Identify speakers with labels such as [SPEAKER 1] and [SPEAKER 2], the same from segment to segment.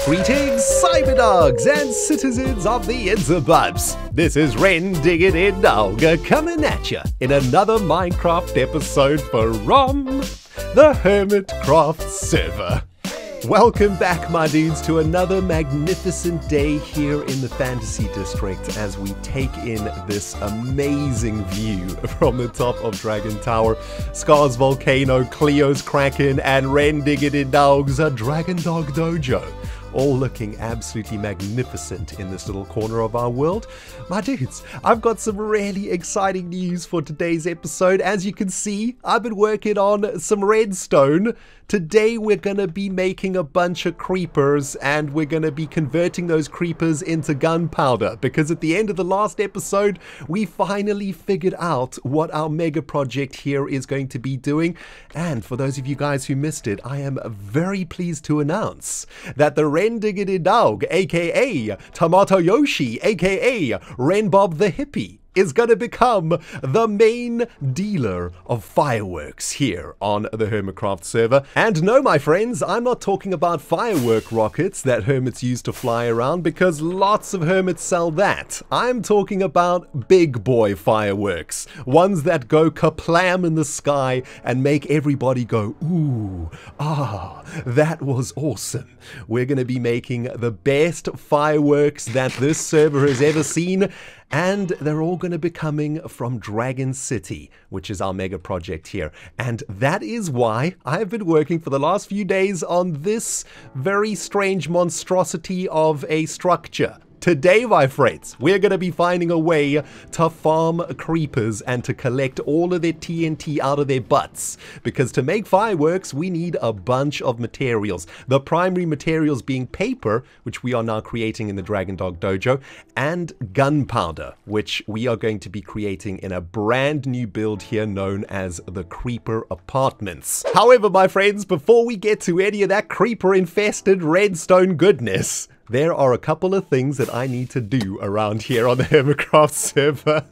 [SPEAKER 1] Greetings, Cyberdogs and citizens of the Interbubs. This is Ren Diggity Dog coming at you in another Minecraft episode from the Hermitcraft server. Welcome back, my dudes, to another magnificent day here in the Fantasy District as we take in this amazing view from the top of Dragon Tower, Scar's Volcano, Cleo's Kraken, and Ren Diggity Dog's Dragon Dog Dojo. All looking absolutely magnificent in this little corner of our world. My dudes, I've got some really exciting news for today's episode. As you can see, I've been working on some redstone. Today we're going to be making a bunch of creepers, and we're going to be converting those creepers into gunpowder, because at the end of the last episode, we finally figured out what our mega project here is going to be doing. And for those of you guys who missed it, I am very pleased to announce that the Ren Diggity Dog, aka Tomato Yoshi, aka Ren Bob the Hippie, is going to become the main dealer of fireworks here on the Hermitcraft server. And no, my friends, I'm not talking about firework rockets that hermits use to fly around, because lots of hermits sell that. I'm talking about big boy fireworks, ones that go kaplam in the sky and make everybody go, ooh, ah, that was awesome. We're going to be making the best fireworks that this server has ever seen, and they're all going to be coming from Dragon City, which is our mega project here. And that is why I've been working for the last few days on this very strange monstrosity of a structure. Today, my friends, we're going to be finding a way to farm creepers and to collect all of their TNT out of their butts. Because to make fireworks, we need a bunch of materials. The primary materials being paper, which we are now creating in the Dragon Dog Dojo, and gunpowder, which we are going to be creating in a brand new build here known as the Creeper Apartments. However, my friends, before we get to any of that creeper-infested redstone goodness, there are a couple of things that I need to do around here on the Hermitcraft server.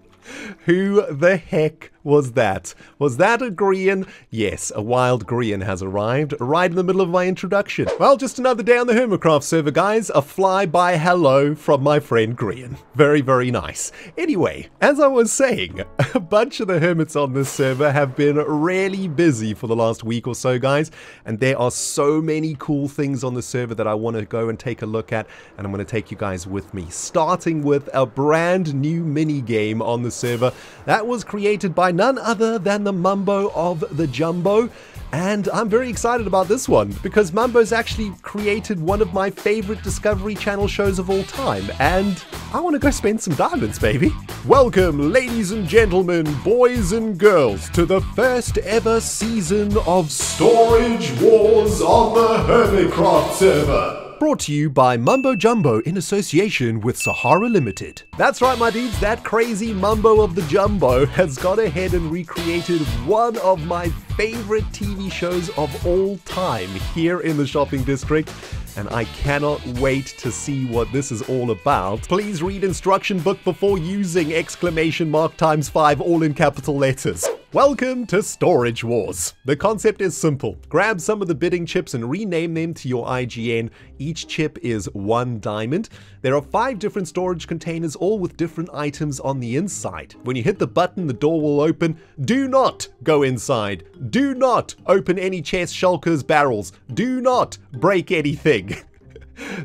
[SPEAKER 1] Who the heck was that? Was that a Grian? Yes, a wild Grian has arrived right in the middle of my introduction. Well, just another day on the Hermitcraft server, guys. A flyby hello from my friend Grian. Very, very nice. Anyway, as I was saying, a bunch of the hermits on this server have been really busy for the last week or so, guys. And there are so many cool things on the server that I want to go and take a look at. And I'm going to take you guys with me, starting with a brand new mini game on the server that was created by none other than the Mumbo of the Jumbo. And I'm very excited about this one because Mumbo's actually created one of my favorite Discovery Channel shows of all time, and I want to go spend some diamonds, baby. Welcome, ladies and gentlemen, boys and girls, to the first ever season of Storage Wars on the Hermitcraft server. Brought to you by Mumbo Jumbo in association with Sahara Limited. That's right, my dudes, that crazy Mumbo of the Jumbo has gone ahead and recreated one of my favorite TV shows of all time here in the shopping district. And I cannot wait to see what this is all about. Please read instruction book before using !5 all in capital letters. Welcome to Storage Wars. The concept is simple. Grab some of the bidding chips and rename them to your IGN. Each chip is 1 diamond. There are 5 different storage containers, all with different items on the inside. When you hit the button, the door will open. Do not go inside. Do not open any chest, shulkers, barrels. Do not break anything.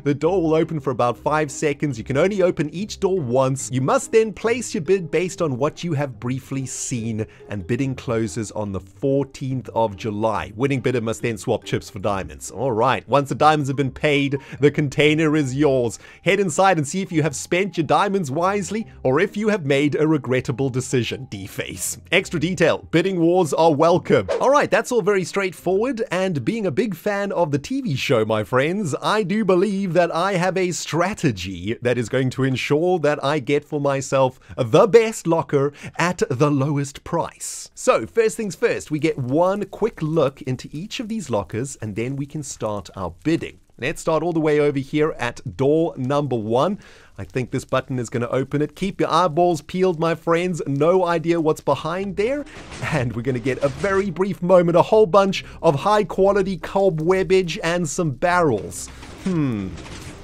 [SPEAKER 1] The door will open for about 5 seconds. You can only open each door once. You must then place your bid based on what you have briefly seen, and bidding closes on the 14th of July. Winning bidder must then swap chips for diamonds. Alright, once the diamonds have been paid, the container is yours. Head inside and see if you have spent your diamonds wisely, or if you have made a regrettable decision. D-face. Extra detail, bidding wars are welcome. Alright, that's all very straightforward, and being a big fan of the TV show, my friends, I do believe that I have a strategy that is going to ensure that I get for myself the best locker at the lowest price. So first things first, we get one quick look into each of these lockers and then we can start our bidding. Let's start all the way over here at door number 1. I think this button is going to open it. Keep your eyeballs peeled, my friends. No idea what's behind there. And we're going to get a very brief moment, a whole bunch of high quality cobwebbage and some barrels.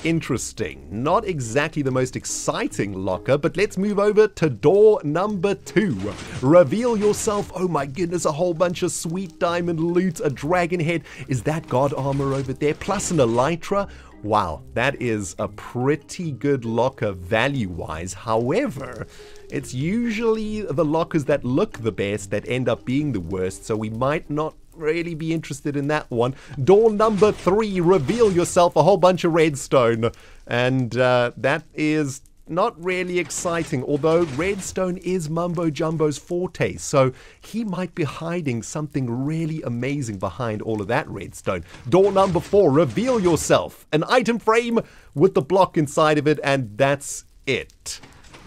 [SPEAKER 1] Interesting. Not exactly the most exciting locker, but let's move over to door number 2. Reveal yourself. Oh my goodness, a whole bunch of sweet diamond loot, a dragon head. Is that god armor over there? Plus an elytra. Wow, that is a pretty good locker value-wise. However, it's usually the lockers that look the best that end up being the worst, so we might not really be interested in that one. Door number 3, reveal yourself, a whole bunch of redstone. And that is not really exciting, although redstone is Mumbo Jumbo's forte, so he might be hiding something really amazing behind all of that redstone. Door number 4, reveal yourself, an item frame with the block inside of it, and that's it.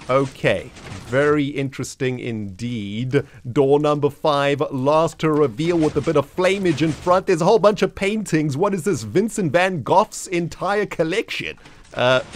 [SPEAKER 1] Okay, very interesting indeed. Door number 5, last to reveal with a bit of flamage in front. There's a whole bunch of paintings. What is this? Vincent van Gogh's entire collection.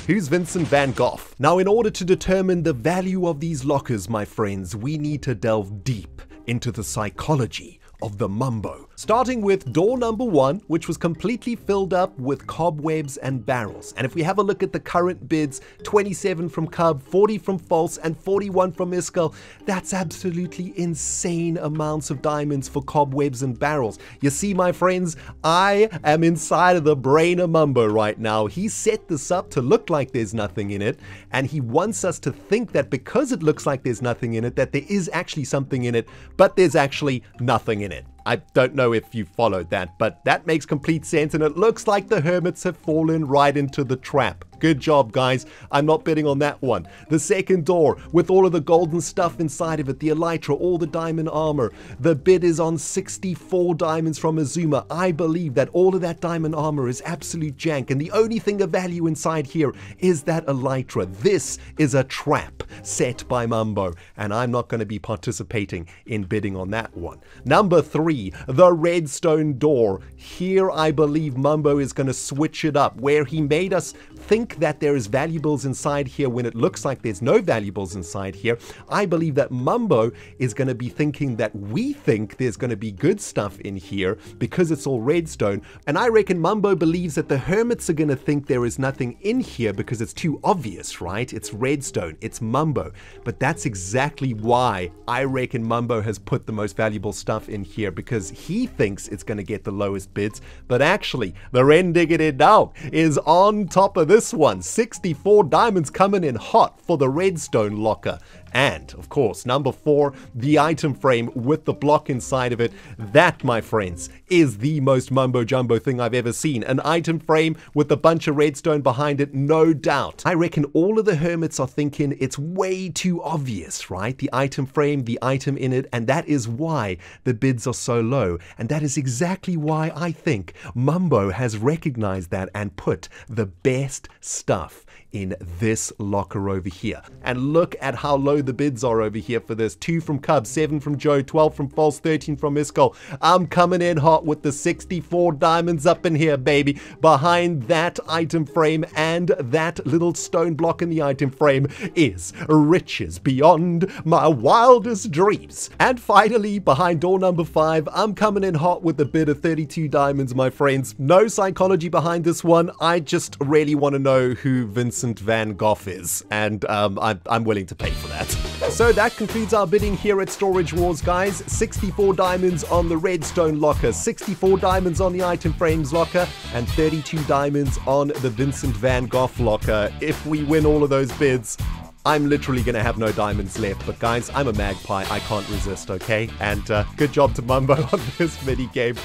[SPEAKER 1] Who's Vincent van Gogh? Now, in order to determine the value of these lockers, my friends, we need to delve deep into the psychology of the Mumbo. Starting with door number 1, which was completely filled up with cobwebs and barrels. And if we have a look at the current bids, 27 from Cub, 40 from False, and 41 from Iskall, that's absolutely insane amounts of diamonds for cobwebs and barrels. You see, my friends, I am inside of the brain of Mumbo right now. He set this up to look like there's nothing in it, and he wants us to think that because it looks like there's nothing in it, that there is actually something in it, but there's actually nothing in it. I don't know if you followed that, but that makes complete sense, and it looks like the hermits have fallen right into the trap. Good job, guys. I'm not betting on that one. The second door, with all of the golden stuff inside of it, the elytra, all the diamond armor. The bid is on 64 diamonds from Azuma. I believe that all of that diamond armor is absolute jank, and the only thing of value inside here is that elytra. This is a trap set by Mumbo, and I'm not going to be participating in bidding on that one. Number 3, the redstone door. Here I believe Mumbo is going to switch it up, where he made us think that there is valuables inside here when it looks like there's no valuables inside here. I believe that Mumbo is going to be thinking that we think there's going to be good stuff in here because it's all redstone, and I reckon Mumbo believes that the hermits are going to think there is nothing in here because it's too obvious, right? It's redstone, it's Mumbo, but that's exactly why I reckon Mumbo has put the most valuable stuff in here, because he thinks it's going to get the lowest bids, but actually the Rendiggity Dog is on top of this one. 64 diamonds coming in hot for the redstone locker. And, of course, number 4, the item frame with the block inside of it. That, my friends, is the most Mumbo Jumbo thing I've ever seen. An item frame with a bunch of redstone behind it, no doubt. I reckon all of the hermits are thinking it's way too obvious, right? The item frame, the item in it, and that is why the bids are so low. And that is exactly why I think Mumbo has recognized that and put the best stuff in this locker over here. And look at how low the bids are over here for this. 2 from Cub, 7 from Joe, 12 from False, 13 from Iskall. I'm coming in hot with the 64 diamonds up in here, baby. Behind that item frame and that little stone block in the item frame is riches beyond my wildest dreams. And finally, behind door number 5, I'm coming in hot with a bid of 32 diamonds, my friends. No psychology behind this one. I just really want to know who Vincent van Gogh is, and I'm willing to pay for that. So that concludes our bidding here at Storage Wars, guys. 64 diamonds on the redstone locker, 64 diamonds on the item frames locker, and 32 diamonds on the Vincent van Gogh locker. If we win all of those bids, I'm literally going to have no diamonds left. But guys, I'm a magpie. I can't resist, okay? And good job to Mumbo on this mini game.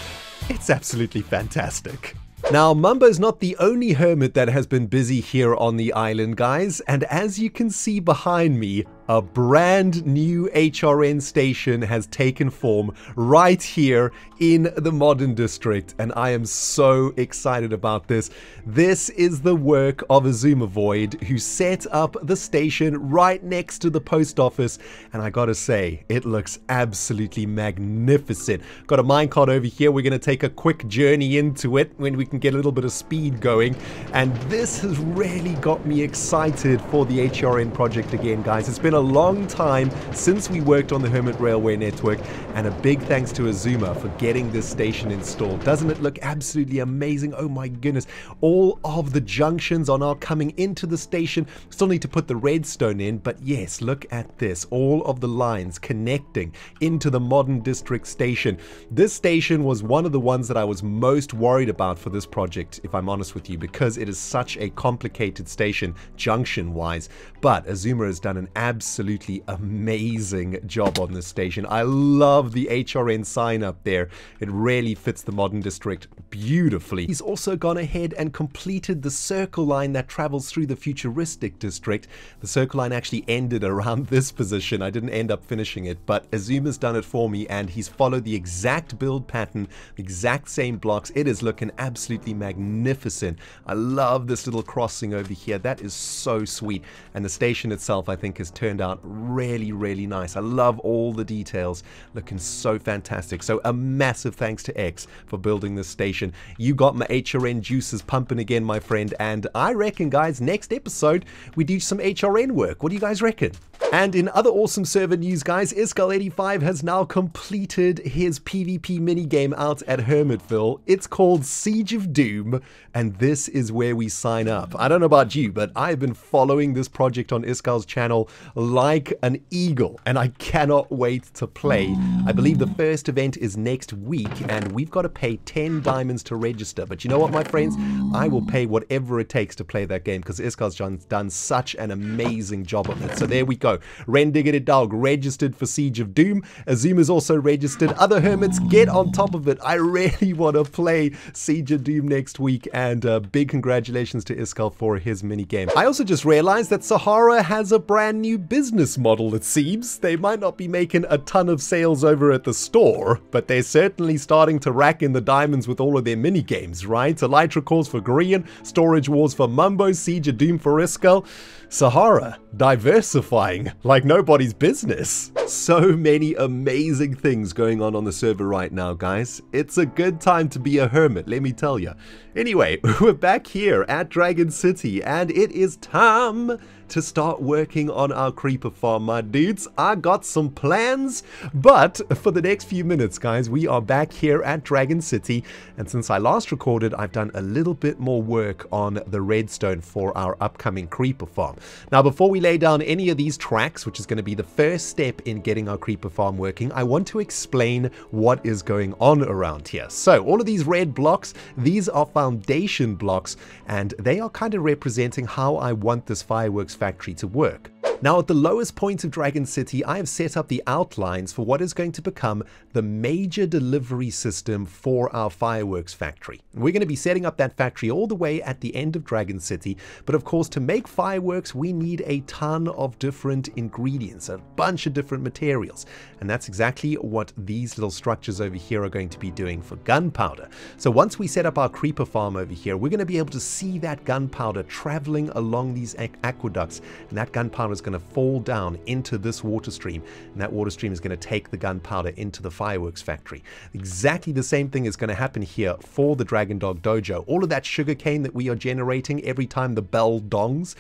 [SPEAKER 1] It's absolutely fantastic. Now, Mumbo's not the only hermit that has been busy here on the island, guys, and as you can see behind me, A brand new HRN station has taken form right here in the Modern District, and I am so excited about this. This is the work of Azuma Void, who set up the station right next to the post office, and I gotta say, it looks absolutely magnificent. Got a minecart over here. We're gonna take a quick journey into it when we can get a little bit of speed going, and this has really got me excited for the HRN project again, guys. It's been a long time since we worked on the Hermit Railway network, and a big thanks to Azuma for getting this station installed. Doesn't it look absolutely amazing? Oh my goodness. All of the junctions are now coming into the station. Still need to put the redstone in, but yes, look at this. All of the lines connecting into the Modern District station. This station was one of the ones that I was most worried about for this project, if I'm honest with you, because it is such a complicated station junction-wise. But Azuma has done an absolutely amazing job on this station. I love the HRN sign up there. It really fits the Modern District beautifully. He's also gone ahead and completed the circle line that travels through the futuristic district. The circle line actually ended around this position. I didn't end up finishing it, but Azuma's done it for me, and he's followed the exact build pattern, the exact same blocks. It is looking absolutely magnificent. I love this little crossing over here. That is so sweet. And the station itself, I think, has turned out really, really nice. I love all the details. Looking so fantastic. So a massive thanks to X for building this station. You got my HRN juices pumping again, my friend, and I reckon, guys, next episode we do some HRN work. What do you guys reckon? And in other awesome server news, guys, Iskall85 has now completed his PvP minigame out at Hermitville. It's called Siege of Doom, and this is where we sign up. I don't know about you, but I've been following this project on Iskall's channel like an eagle, and I cannot wait to play. I believe the first event is next week, and we've got to pay 10 diamonds to register. But you know what, my friends? I will pay whatever it takes to play that game, because Iskall's done such an amazing job of it. So there we go. Rendiggity registered for Siege of Doom. Azuma's also registered. Other hermits, get on top of it. I really want to play Siege of Doom next week, and big congratulations to Iskall for his minigame. I also just realized that Sahara has a brand new business model, it seems. They might not be making a ton of sales over at the store, but they're certainly starting to rack in the diamonds with all of their minigames, right? Elytra Calls for Grian, Storage Wars for Mumbo, Siege of Doom for Iskall. Sahara, diversifying like nobody's business. So many amazing things going on the server right now, guys. It's a good time to be a hermit, let me tell you. Anyway, we're back here at Dragon City, and it is time to start working on our creeper farm, my dudes. I got some plans, but for the next few minutes, guys, we are back here at Dragon City, and since I last recorded, I've done a little bit more work on the redstone for our upcoming creeper farm. Now, before we lay down any of these tracks, which is going to be the first step in getting our creeper farm working, I want to explain what is going on around here. So, all of these red blocks, these are foundation blocks, and they are kind of representing how I want this fireworks factory to work. Now, at the lowest point of Dragon City, I have set up the outlines for what is going to become the major delivery system for our fireworks factory. We're going to be setting up that factory all the way at the end of Dragon City, but of course, to make fireworks, we need a ton of different ingredients, a bunch of different materials, and that's exactly what these little structures over here are going to be doing for gunpowder. So once we set up our creeper farm over here, we're going to be able to see that gunpowder traveling along these aqueducts, and that gunpowder is going to fall down into this water stream, and that water stream is going to take the gunpowder into the fireworks factory. Exactly the same thing is going to happen here for the Dragon Dog Dojo. All of that sugarcane that we are generating every time the bell dongs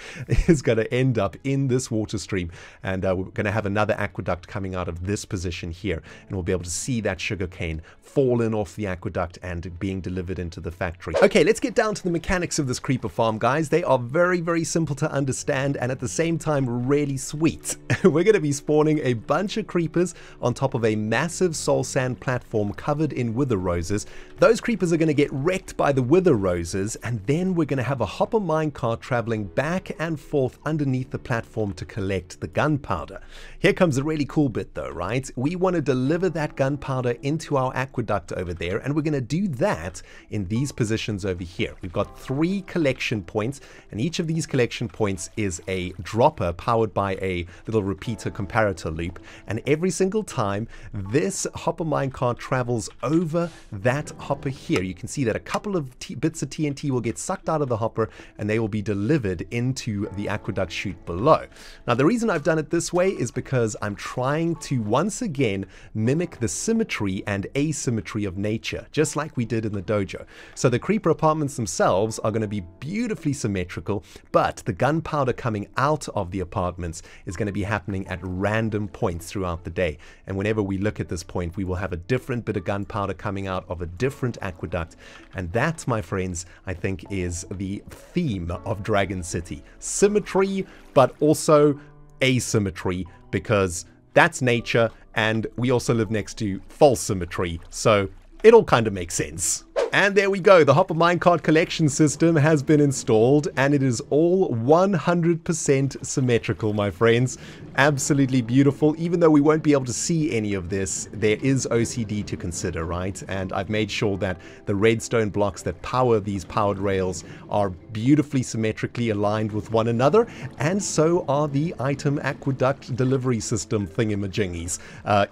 [SPEAKER 1] is going to end up in this water stream, and we're going to have another aqueduct coming out of this position here, and we'll be able to see that sugarcane fall in off the aqueduct and being delivered into the factory. Okay, let's get down to the mechanics of this creeper farm, guys. They are very, very simple to understand, and at the same time really sweet. We're going to be spawning a bunch of creepers on top of a massive soul sand platform covered in wither roses. Those creepers are going to get wrecked by the wither roses, and then we're going to have a hopper minecart traveling back and forth underneath the platform to collect the gunpowder. Here comes the really cool bit though, right? We want to deliver that gunpowder into our aqueduct over there, and we're going to do that in these positions over here. We've got 3 collection points, and each of these collection points is a dropper powered by a little repeater comparator loop, and every single time this hopper minecart travels over that hopper here, you can see that a couple of bits of TNT will get sucked out of the hopper and they will be delivered into the aqueduct chute below. Now the reason I've done it this way is because I'm trying to once again mimic the symmetry and asymmetry of nature, just like we did in the dojo. So the creeper apartments themselves are going to be beautifully symmetrical, but the gunpowder coming out of the apartments is going to be happening at random points throughout the day. And whenever we look at this point, we will have a different bit of gunpowder coming out of a different aqueduct. And that, my friends, I think is the theme of Dragon City. Symmetry, but also asymmetry, because that's nature, and we also live next to false symmetry, so it all kind of makes sense. And there we go, the Hopper Minecart collection system has been installed, and it is all 100% symmetrical, my friends. Absolutely beautiful. Even though we won't be able to see any of this, there is OCD to consider, right? And I've made sure that the redstone blocks that power these powered rails are beautifully symmetrically aligned with one another, and so are the item aqueduct delivery system thingamajingies.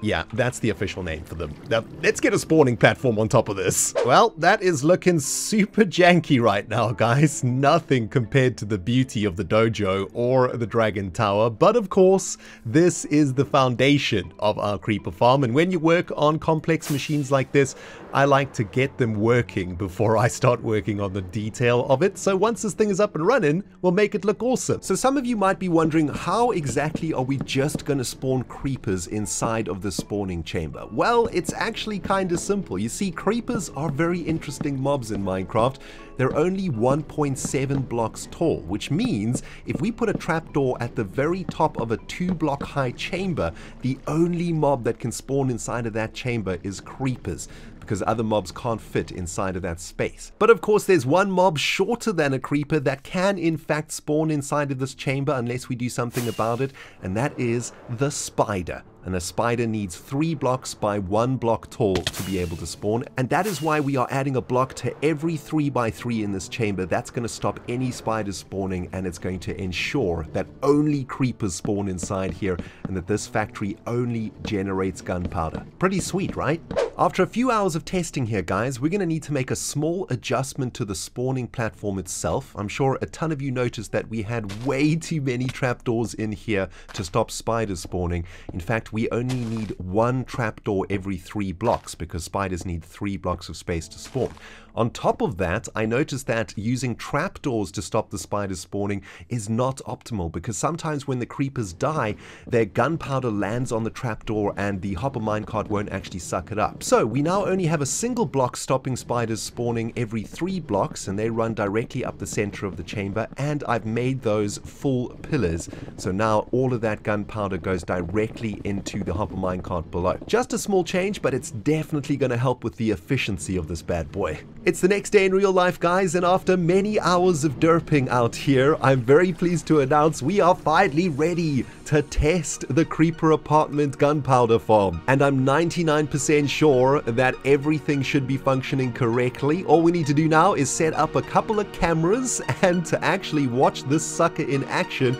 [SPEAKER 1] Yeah, that's the official name for them. Now, let's get a spawning platform on top of this. Well, that is looking super janky right now, guys. Nothing compared to the beauty of the dojo or the Dragon Tower, but of course, this is the foundation of our creeper farm, and when you work on complex machines like this, I like to get them working before I start working on the detail of it, so once this thing is up and running, we'll make it look awesome. So some of you might be wondering, how exactly are we just going to spawn creepers inside of the spawning chamber? Well, it's actually kind of simple. You see, creepers are very interesting mobs in Minecraft. They're only 1.7 blocks tall, which means if we put a trapdoor at the very top of a 2-block high chamber, the only mob that can spawn inside of that chamber is creepers, because other mobs can't fit inside of that space. But of course, there's one mob shorter than a creeper that can in fact spawn inside of this chamber unless we do something about it, and that is the spider. And a spider needs 3 blocks by 1 block tall to be able to spawn, and that is why we are adding a block to every 3x3 in this chamber. That's going to stop any spiders spawning, and it's going to ensure that only creepers spawn inside here, and that this factory only generates gunpowder. Pretty sweet, right? After a few hours of testing here, guys, we're going to need to make a small adjustment to the spawning platform itself. I'm sure a ton of you noticed that we had way too many trapdoors in here to stop spiders spawning. In fact, we only need 1 trapdoor every 3 blocks because spiders need 3 blocks of space to spawn. On top of that, I noticed that using trapdoors to stop the spiders spawning is not optimal, because sometimes when the creepers die, their gunpowder lands on the trapdoor and the hopper minecart won't actually suck it up. So we now only have a single block stopping spiders spawning every 3 blocks, and they run directly up the center of the chamber, and I've made those full pillars. So now all of that gunpowder goes directly into the hopper minecart below. Just a small change, but it's definitely going to help with the efficiency of this bad boy. It's the next day in real life, guys, and after many hours of derping out here, I'm very pleased to announce we are finally ready to test the creeper apartment gunpowder farm. And I'm 99% sure that everything should be functioning correctly. All we need to do now is set up a couple of cameras and to actually watch this sucker in action.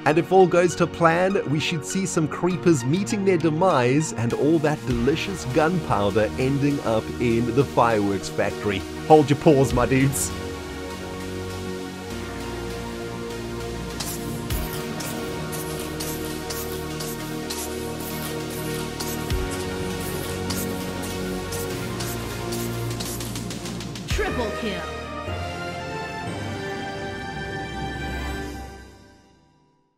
[SPEAKER 1] And if all goes to plan, we should see some creepers meeting their demise and all that delicious gunpowder ending up in the fireworks factory. Hold your paws, my dudes.
[SPEAKER 2] Triple kill.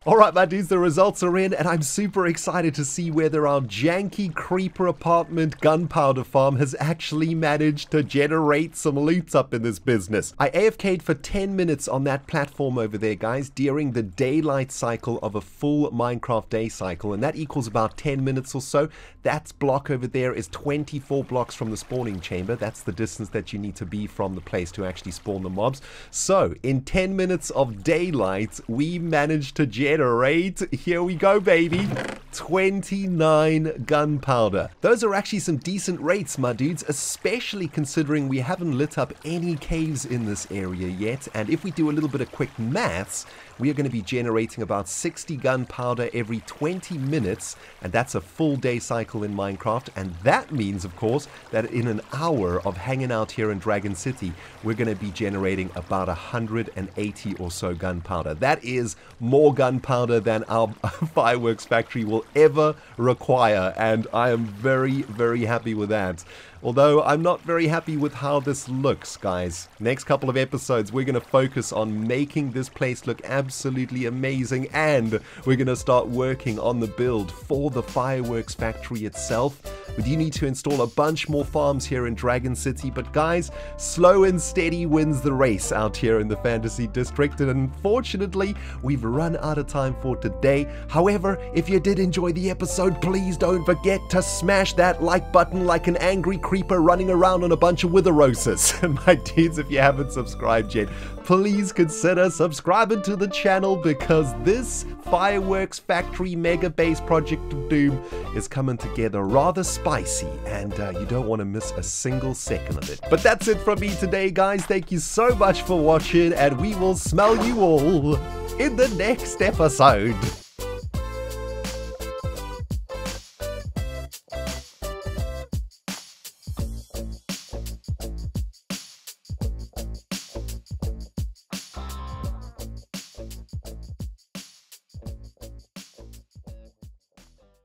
[SPEAKER 1] Alright, my dudes, the results are in, and I'm super excited to see whether our janky creeper apartment gunpowder farm has actually managed to generate some loot up in this business. I AFK'd for 10 minutes on that platform over there, guys, during the daylight cycle of a full Minecraft day cycle, and that equals about 10 minutes or so. That block over there is 24 blocks from the spawning chamber. That's the distance that you need to be from the place to actually spawn the mobs. So, in 10 minutes of daylight, we managed to generate generate. Here we go, baby. 29 gunpowder. Those are actually some decent rates, my dudes, especially considering we haven't lit up any caves in this area yet. And if we do a little bit of quick maths, we are going to be generating about 60 gunpowder every 20 minutes, and that's a full day cycle in Minecraft. And that means, of course, that in an hour of hanging out here in Dragon City, we're going to be generating about 180 or so gunpowder. That is more gunpowder than our fireworks factory will ever require, and I am very, very happy with that. Although I'm not very happy with how this looks, guys. Next couple of episodes, we're going to focus on making this place look absolutely amazing, and we're going to start working on the build for the fireworks factory itself. We do need to install a bunch more farms here in Dragon City, but guys, slow and steady wins the race out here in the Fantasy District, and unfortunately, we've run out of time for today. However, if you did enjoy the episode, please don't forget to smash that like button like an angry creeper running around on a bunch of wither roses. And my dudes, if you haven't subscribed yet, please consider subscribing to the channel, because this fireworks factory mega base project of doom is coming together rather spicy, and you don't want to miss a single second of it. But that's it from me today, guys. Thank you so much for watching, and we will smell you all in the next episode.